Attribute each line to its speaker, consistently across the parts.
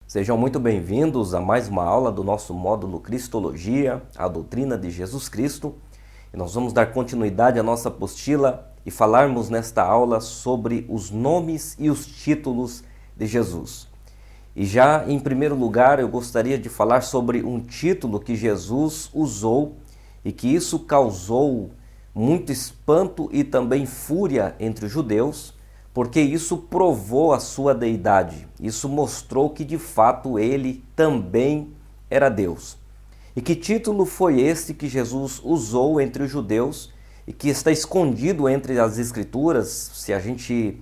Speaker 1: Sejam muito bem-vindos a mais uma aula do nosso módulo Cristologia, a doutrina de Jesus Cristo. E nós vamos dar continuidade à nossa apostila e falarmos nesta aula sobre os nomes e os títulos de Jesus. E já em primeiro lugar eu gostaria de falar sobre um título que Jesus usou e que isso causou muito espanto e também fúria entre os judeus, porque isso provou a sua deidade, isso mostrou que de fato ele também era Deus. E que título foi este que Jesus usou entre os judeus e que está escondido entre as Escrituras? Se a gente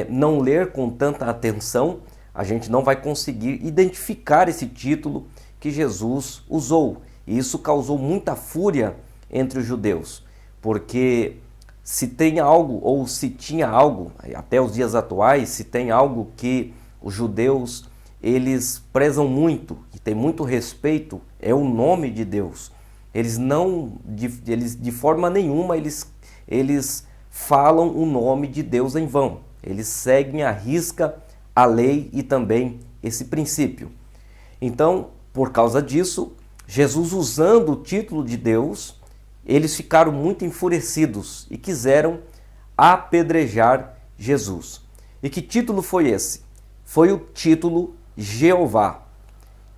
Speaker 1: não ler com tanta atenção, a gente não vai conseguir identificar esse título que Jesus usou. E isso causou muita fúria entre os judeus, porque se tem algo, ou se tinha algo, até os dias atuais, se tem algo que os judeus, eles prezam muito, e tem muito respeito, é o nome de Deus. Eles de forma nenhuma, eles falam o nome de Deus em vão. Eles seguem à risca a lei e também esse princípio. Então, por causa disso, Jesus usando o título de Deus, eles ficaram muito enfurecidos e quiseram apedrejar Jesus. E que título foi esse? Foi o título Jeová.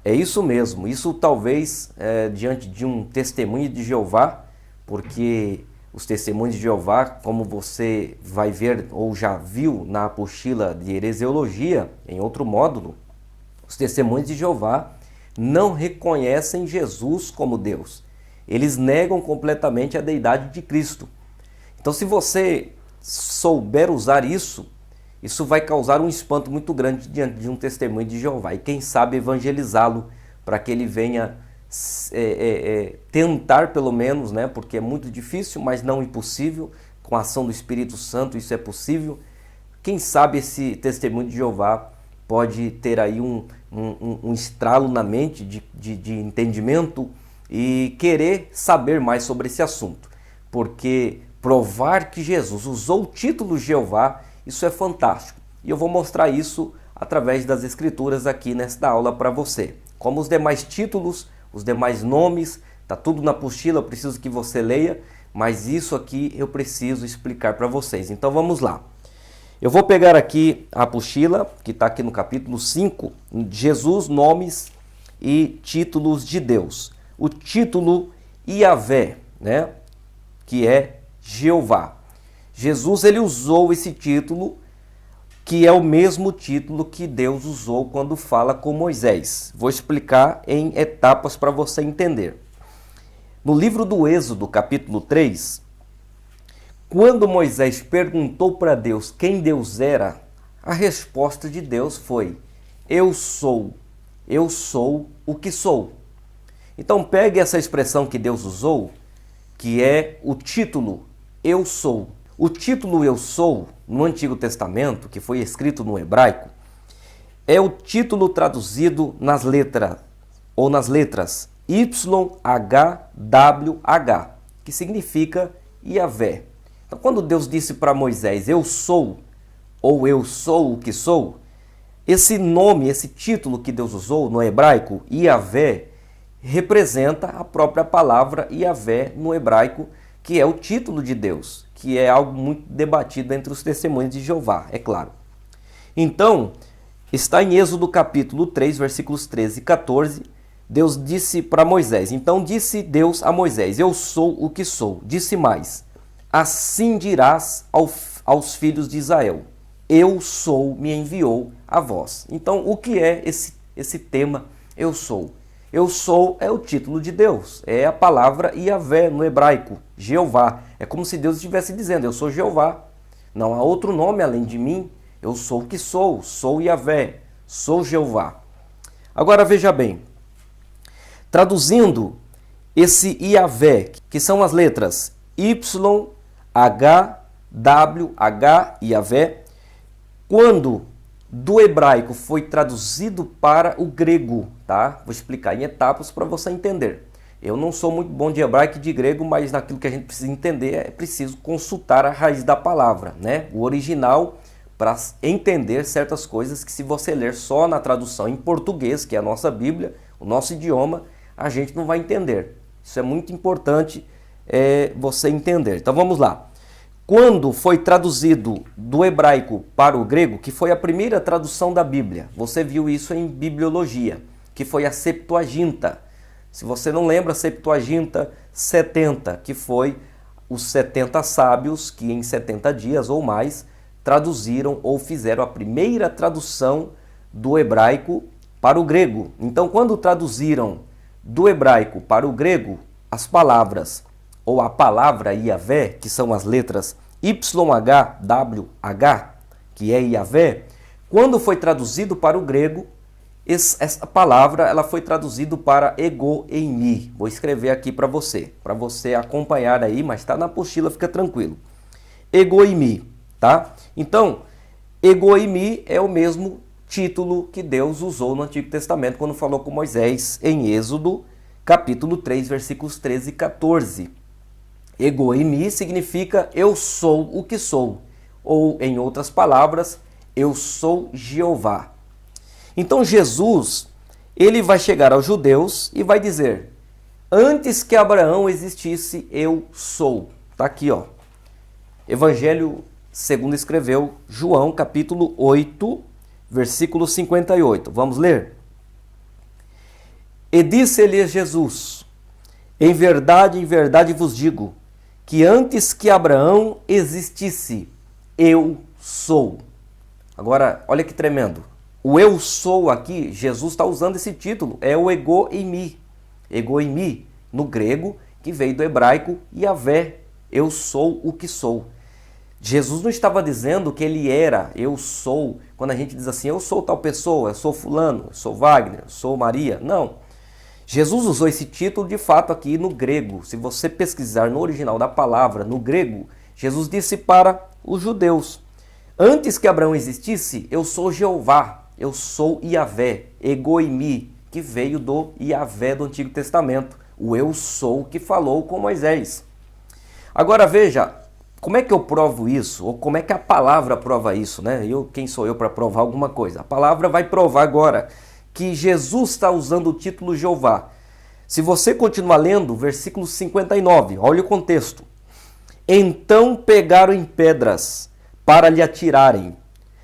Speaker 1: É isso mesmo, isso talvez diante de um testemunho de Jeová, porque os testemunhos de Jeová, como você vai ver ou já viu na apostila de heresiologia, em outro módulo, os testemunhos de Jeová não reconhecem Jesus como Deus. Eles negam completamente a deidade de Cristo. Então, se você souber usar isso, isso vai causar um espanto muito grande diante de um testemunho de Jeová. E quem sabe evangelizá-lo para que ele venha tentar pelo menos, né? Porque é muito difícil, mas não impossível. Com a ação do Espírito Santo isso é possível. Quem sabe esse testemunho de Jeová pode ter aí um estralo na mente de entendimento e querer saber mais sobre esse assunto, porque provar que Jesus usou o título Jeová, isso é fantástico. E eu vou mostrar isso através das Escrituras aqui nesta aula para você. Como os demais títulos, os demais nomes, está tudo na apostila, eu preciso que você leia, mas isso aqui eu preciso explicar para vocês. Então vamos lá. Eu vou pegar aqui a apostila, que está aqui no capítulo 5, Jesus, nomes e títulos de Deus. O título Iavé, né, que é Jeová. Jesus ele usou esse título, que é o mesmo título que Deus usou quando fala com Moisés. Vou explicar em etapas para você entender. No livro do Êxodo, capítulo 3, quando Moisés perguntou para Deus quem Deus era, a resposta de Deus foi: eu sou o que sou. Então pegue essa expressão que Deus usou, que é o título eu sou. O título eu sou, no Antigo Testamento, que foi escrito no hebraico, é o título traduzido nas letras YHWH, que significa Iavé. Então quando Deus disse para Moisés, eu sou, ou eu sou o que sou, esse nome, esse título que Deus usou no hebraico, Iavé, representa a própria palavra Iavé no hebraico, que é o título de Deus, que é algo muito debatido entre os testemunhos de Jeová, é claro. Então, está em Êxodo capítulo 3, versículos 13 e 14, Deus disse para Moisés, então disse Deus a Moisés, eu sou o que sou. Disse mais, assim dirás aos filhos de Israel, eu sou, me enviou a vós. Então, o que é esse tema, eu sou? Eu sou é o título de Deus, é a palavra Iavé no hebraico, Jeová. É como se Deus estivesse dizendo, eu sou Jeová, não há outro nome além de mim, eu sou o que sou Iavé, sou Jeová. Agora veja bem, traduzindo esse Iavé, que são as letras YHWH, Iavé, quando do hebraico foi traduzido para o grego, tá? Vou explicar em etapas para você entender. Eu não sou muito bom de hebraico e de grego, mas naquilo que a gente precisa entender é preciso consultar a raiz da palavra, né? O original para entender certas coisas que, se você ler só na tradução em português, que é a nossa Bíblia, o nosso idioma, a gente não vai entender. Isso é muito importante você entender. Então vamos lá. Quando foi traduzido do hebraico para o grego, que foi a primeira tradução da Bíblia, você viu isso em bibliologia, que foi a Septuaginta. Se você não lembra, Septuaginta 70, que foi os 70 sábios que em 70 dias ou mais traduziram ou fizeram a primeira tradução do hebraico para o grego. Então, quando traduziram do hebraico para o grego, as palavras, ou a palavra Yahvé, que são as letras YHWH, que é Yahvé, quando foi traduzido para o grego, essa palavra ela foi traduzida para ego eimi. Vou escrever aqui para você acompanhar aí, mas está na apostila, fica tranquilo. Ego eimi, tá? Então, ego eimi é o mesmo título que Deus usou no Antigo Testamento quando falou com Moisés em Êxodo, capítulo 3, versículos 13 e 14. Ego eimi significa eu sou o que sou, ou em outras palavras, eu sou Jeová. Então Jesus, ele vai chegar aos judeus e vai dizer: antes que Abraão existisse, eu sou. Está aqui, ó. Evangelho segundo escreveu João, capítulo 8, versículo 58. Vamos ler? E disse-lhes Jesus: em verdade vos digo, que antes que Abraão existisse, eu sou. Agora, olha que tremendo. O eu sou aqui, Jesus está usando esse título, é o ego eimi. Ego eimi, no grego, que veio do hebraico Yahvé, eu sou o que sou. Jesus não estava dizendo que ele era, eu sou, quando a gente diz assim, eu sou tal pessoa, eu sou fulano, eu sou Wagner, eu sou Maria. Não. Jesus usou esse título de fato aqui no grego. Se você pesquisar no original da palavra, no grego, Jesus disse para os judeus: antes que Abraão existisse, eu sou Jeová. Eu sou Yahvé, ego eimi, que veio do Yahvé do Antigo Testamento. O eu sou que falou com Moisés. Agora veja, como é que eu provo isso? Ou como é que a palavra prova isso, né? Quem sou eu para provar alguma coisa? A palavra vai provar agora que Jesus está usando o título Jeová. Se você continuar lendo, versículo 59, olha o contexto. Então pegaram em pedras para lhe atirarem.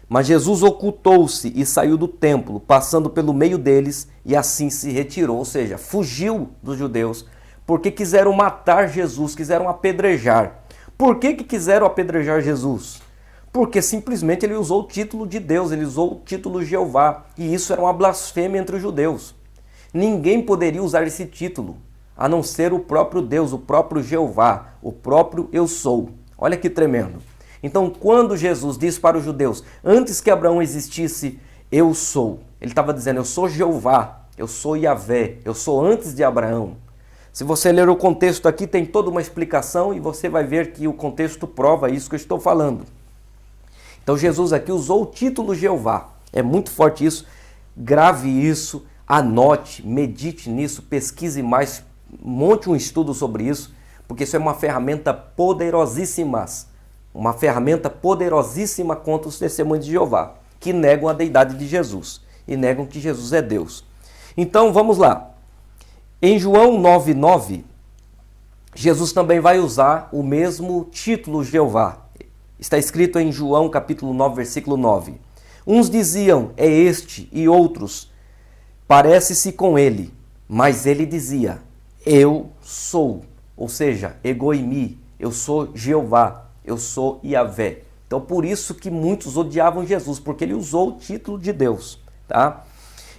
Speaker 1: Mas Jesus ocultou-se e saiu do templo, passando pelo meio deles, e assim se retirou, ou seja, fugiu dos judeus, porque quiseram matar Jesus, quiseram apedrejar. Por que quiseram apedrejar Jesus? Porque simplesmente ele usou o título de Deus, ele usou o título Jeová, e isso era uma blasfêmia entre os judeus. Ninguém poderia usar esse título, a não ser o próprio Deus, o próprio Jeová, o próprio Eu Sou. Olha que tremendo. Então, quando Jesus disse para os judeus, antes que Abraão existisse, eu sou, ele estava dizendo, eu sou Jeová, eu sou Yahvé, eu sou antes de Abraão. Se você ler o contexto aqui, tem toda uma explicação e você vai ver que o contexto prova isso que eu estou falando. Então, Jesus aqui usou o título Jeová. É muito forte isso. Grave isso, anote, medite nisso, pesquise mais, monte um estudo sobre isso, porque isso é uma ferramenta poderosíssima. Uma ferramenta poderosíssima contra os testemunhos de Jeová, que negam a deidade de Jesus e negam que Jesus é Deus. Então, vamos lá. Em João 9,9, Jesus também vai usar o mesmo título Jeová. Está escrito em João capítulo 9, versículo 9. Uns diziam, é este, e outros, parece-se com ele. Mas ele dizia, eu sou. Ou seja, ego eimi, eu sou Jeová. Eu sou Yahvé. Então, por isso que muitos odiavam Jesus, porque ele usou o título de Deus. Tá?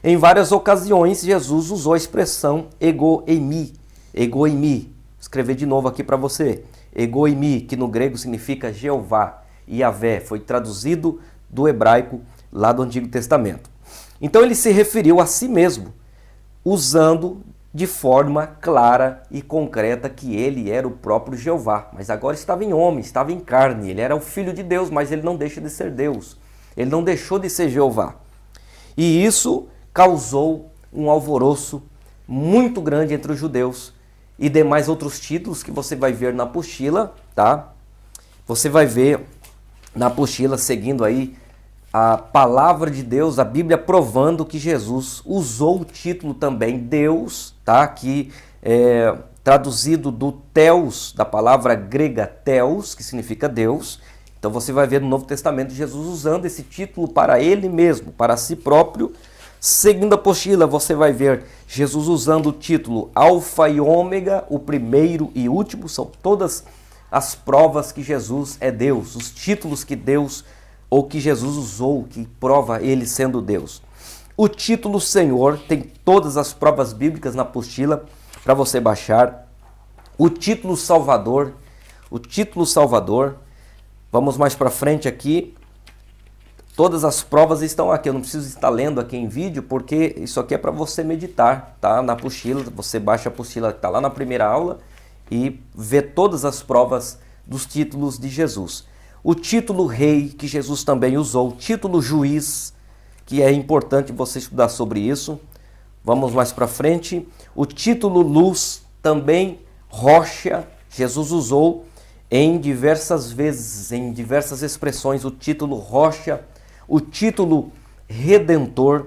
Speaker 1: Em várias ocasiões, Jesus usou a expressão ego eimi. Ego eimi. Vou escrever de novo aqui para você. Ego eimi, que no grego significa Jeová. Yahvé foi traduzido do hebraico lá do Antigo Testamento. Então, ele se referiu a si mesmo, usando de forma clara e concreta que ele era o próprio Jeová, mas agora estava em homem, estava em carne, ele era o Filho de Deus, mas ele não deixa de ser Deus, ele não deixou de ser Jeová. E isso causou um alvoroço muito grande entre os judeus e demais outros títulos que você vai ver na apostila, tá? Você vai ver na apostila, seguindo aí a palavra de Deus, a Bíblia provando que Jesus usou o título também Deus, tá? Que é traduzido do Theos, da palavra grega Theos, que significa Deus. Então você vai ver no Novo Testamento Jesus usando esse título para ele mesmo, para si próprio. Segunda apostila, você vai ver Jesus usando o título Alfa e Ômega, o primeiro e último. São todas as provas que Jesus é Deus, os títulos que Deus ou que Jesus usou, que prova ele sendo Deus. O título Senhor tem todas as provas bíblicas na apostila para você baixar. O título Salvador, vamos mais para frente aqui. Todas as provas estão aqui, eu não preciso estar lendo aqui em vídeo, porque isso aqui é para você meditar, tá? Na apostila, você baixa a apostila que está lá na primeira aula e vê todas as provas dos títulos de Jesus. O título Rei, que Jesus também usou, o título Juiz, que é importante você estudar sobre isso. Vamos mais para frente. O título Luz, também Rocha, Jesus usou em diversas vezes, em diversas expressões, o título Rocha, o título Redentor,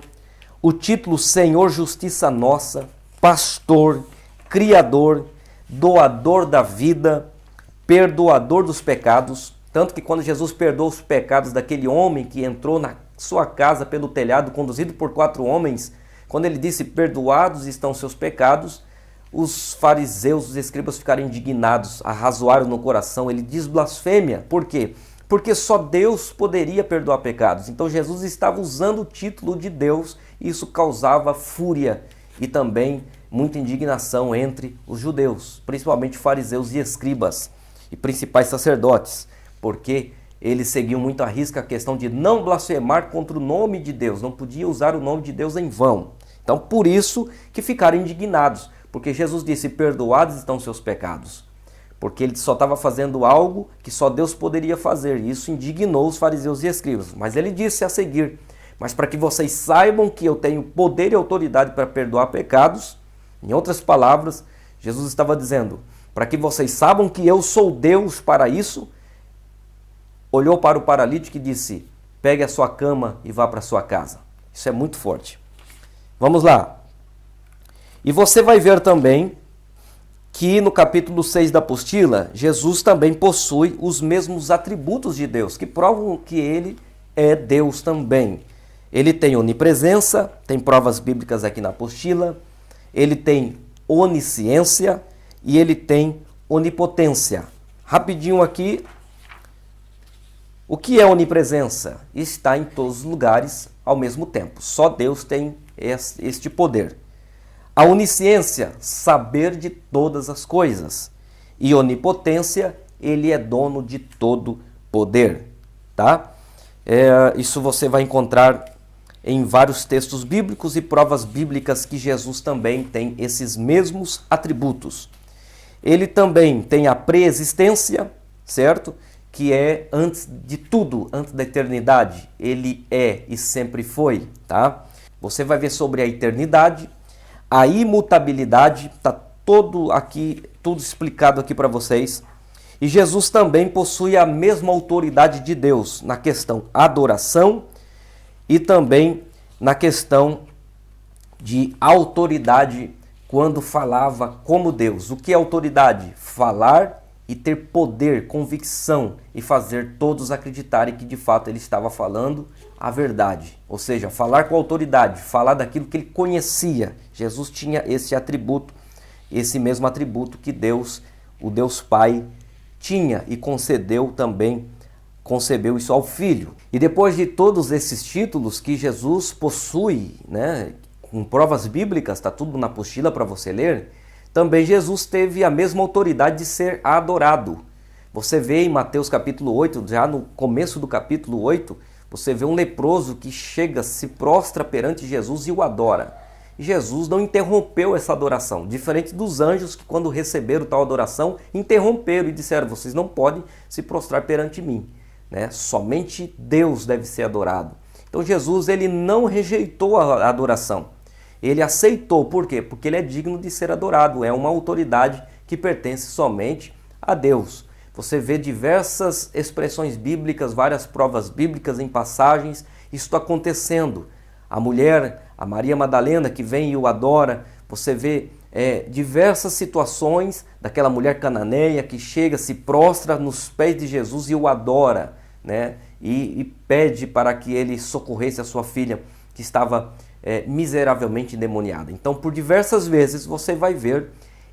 Speaker 1: o título Senhor Justiça Nossa, Pastor, Criador, Doador da vida, Perdoador dos pecados. Tanto que quando Jesus perdoou os pecados daquele homem que entrou na sua casa pelo telhado, conduzido por 4 homens, quando ele disse, perdoados estão seus pecados, os fariseus, os escribas ficaram indignados, arrazoaram no coração. Ele diz blasfêmia. Por quê? Porque só Deus poderia perdoar pecados. Então Jesus estava usando o título de Deus e isso causava fúria e também muita indignação entre os judeus, principalmente fariseus e escribas e principais sacerdotes, porque eles seguiam muito à risca a questão de não blasfemar contra o nome de Deus, não podia usar o nome de Deus em vão. Então por isso que ficaram indignados, porque Jesus disse, perdoados estão seus pecados. Porque ele só estava fazendo algo que só Deus poderia fazer. E isso indignou os fariseus e escribas. Mas ele disse a seguir, mas para que vocês saibam que eu tenho poder e autoridade para perdoar pecados, em outras palavras, Jesus estava dizendo, para que vocês saibam que eu sou Deus para isso, olhou para o paralítico e disse, pegue a sua cama e vá para sua casa. Isso é muito forte. Vamos lá. E você vai ver também que no capítulo 6 da apostila, Jesus também possui os mesmos atributos de Deus, que provam que ele é Deus também. Ele tem onipresença, tem provas bíblicas aqui na apostila, ele tem onisciência e ele tem onipotência. Rapidinho aqui, o que é onipresença? Está em todos os lugares ao mesmo tempo. Só Deus tem este poder. A onisciência, saber de todas as coisas. E onipotência, ele é dono de todo poder. Tá? Isso você vai encontrar em vários textos bíblicos e provas bíblicas que Jesus também tem esses mesmos atributos. Ele também tem a preexistência, certo? Que é antes de tudo, antes da eternidade. Ele é e sempre foi. Tá? Você vai ver sobre a eternidade. A imutabilidade, está tudo explicado aqui para vocês. E Jesus também possui a mesma autoridade de Deus na questão adoração e também na questão de autoridade quando falava como Deus. O que é autoridade? Falar e ter poder, convicção e fazer todos acreditarem que de fato ele estava falando a verdade. Ou seja, falar com autoridade, falar daquilo que ele conhecia. Jesus tinha esse atributo, esse mesmo atributo que Deus, o Deus Pai, tinha e concebeu isso ao Filho. E depois de todos esses títulos que Jesus possui, né, com provas bíblicas, está tudo na apostila para você ler, também Jesus teve a mesma autoridade de ser adorado. Você vê em Mateus capítulo 8, já no começo do capítulo 8, você vê um leproso que chega, se prostra perante Jesus e o adora. E Jesus não interrompeu essa adoração, diferente dos anjos que quando receberam tal adoração, interromperam e disseram, vocês não podem se prostrar perante mim. Né? Somente Deus deve ser adorado. Então Jesus ele não rejeitou a adoração. Ele aceitou, por quê? Porque ele é digno de ser adorado, é uma autoridade que pertence somente a Deus. você vê diversas expressões bíblicas, várias provas bíblicas em passagens, isso acontecendo. A mulher, a Maria Madalena, que vem e o adora, você vê diversas situações daquela mulher cananeia que chega, se prostra nos pés de Jesus e o adora, né? E pede para que ele socorresse a sua filha, que estava miseravelmente endemoniada. Então, por diversas vezes, você vai ver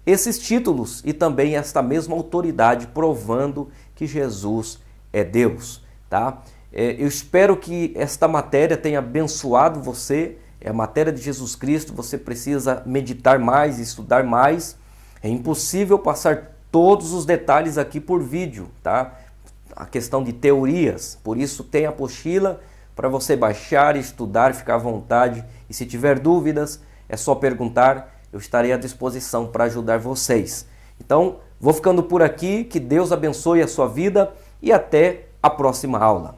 Speaker 1: esses títulos e também esta mesma autoridade provando que Jesus é Deus, tá? Eu espero que esta matéria tenha abençoado você. É a matéria de Jesus Cristo, você precisa meditar mais, estudar mais. É impossível passar todos os detalhes aqui por vídeo, tá? A questão de teorias, por isso tem a apostila para você baixar, estudar, ficar à vontade. E se tiver dúvidas, é só perguntar, eu estarei à disposição para ajudar vocês. Então, vou ficando por aqui, que Deus abençoe a sua vida e até a próxima aula.